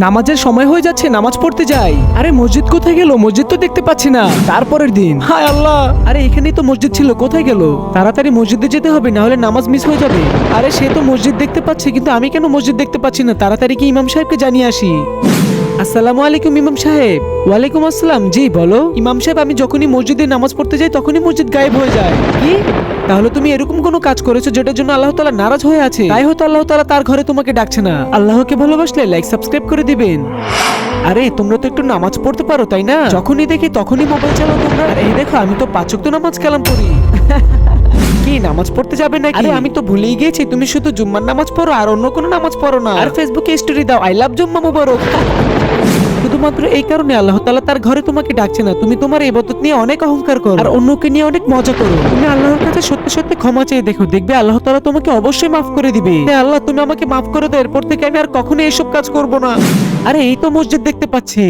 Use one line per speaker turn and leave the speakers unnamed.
নামাজের সময় হয়ে যাচ্ছে, নামাজ পড়তে যাই। আরে মসজিদ কোথায় গেল? মসজিদ তো দেখতে পাচ্ছি না। তারপরের দিন, হায় আল্লাহ, আরে এখানেই তো মসজিদ ছিল, কোথায় গেল? তাড়াতাড়ি মসজিদে যেতে হবে, না হলে নামাজ মিস হয়ে যাবে। আরে সে তো মসজিদ দেখতে পাচ্ছে, কিন্তু আমি কেন মসজিদ দেখতে পাচ্ছি না? তাড়াতাড়ি কি ইমাম সাহেবকে জানিয়ে আসি। আসসালামু আলাইকুম ইমাম সাহেব। ওয়ালাইকুম আসসালাম। জি বলো। ইমাম সাহেব, আমি যখনই মসজিদে নামাজ পড়তে যাই তখনই মসজিদ গায়েব হয়ে যায়। কি? তাহলে তুমি এরকম কোনো কাজ করেছো যেটার জন্য আল্লাহ তাআলা নারাজ হয়ে আছে, তাই হয়তো আল্লাহ তাআলা তার ঘরে তোমাকে ডাকছে না। আল্লাহকে ভালোবাসলে লাইক সাবস্ক্রাইব করে দিবেন। আরে তোমরা তো একটু নামাজ পড়তে পারো তাই না? যখনই দেখি তখনই মোবাইল চালাও তোমরা। এই দেখো, আমি তো 5 ওয়াক্ত নামাজ কালাম পড়ি। কি নামাজ পড়তে যাবে নাকি? আরে আমি তো ভুলেই গেছি, তুমি শুধু জুম্মার নামাজ পড়ো আর অন্য কোনো নামাজ পড়ো না। আর ফেসবুকে স্টোরি দাও আই লাভ জুম্মা মুবারক। শুধুমাত্র এই কারণে আল্লাহ তাআলা তার ঘরে তোমাকে ডাকছে না। তুমি তোমার ইবাদত নিয়ে অনেক অহংকার করো আর অন্যকে নিয়ে অনেক মজা করো। তুমি আল্লাহর কাছে সত্যি সত্যি ক্ষমা চেয়ে দেখো, দেখবে আল্লাহ তাআলা তোমাকে অবশ্যই মাফ করে দিবে। হে আল্লাহ, তুমি আমাকে মাফ করে দাও, এরপর থেকে আমি আর কখনো এসব কাজ করব না। আরে এই তো মসজিদ দেখতে পাচ্ছি।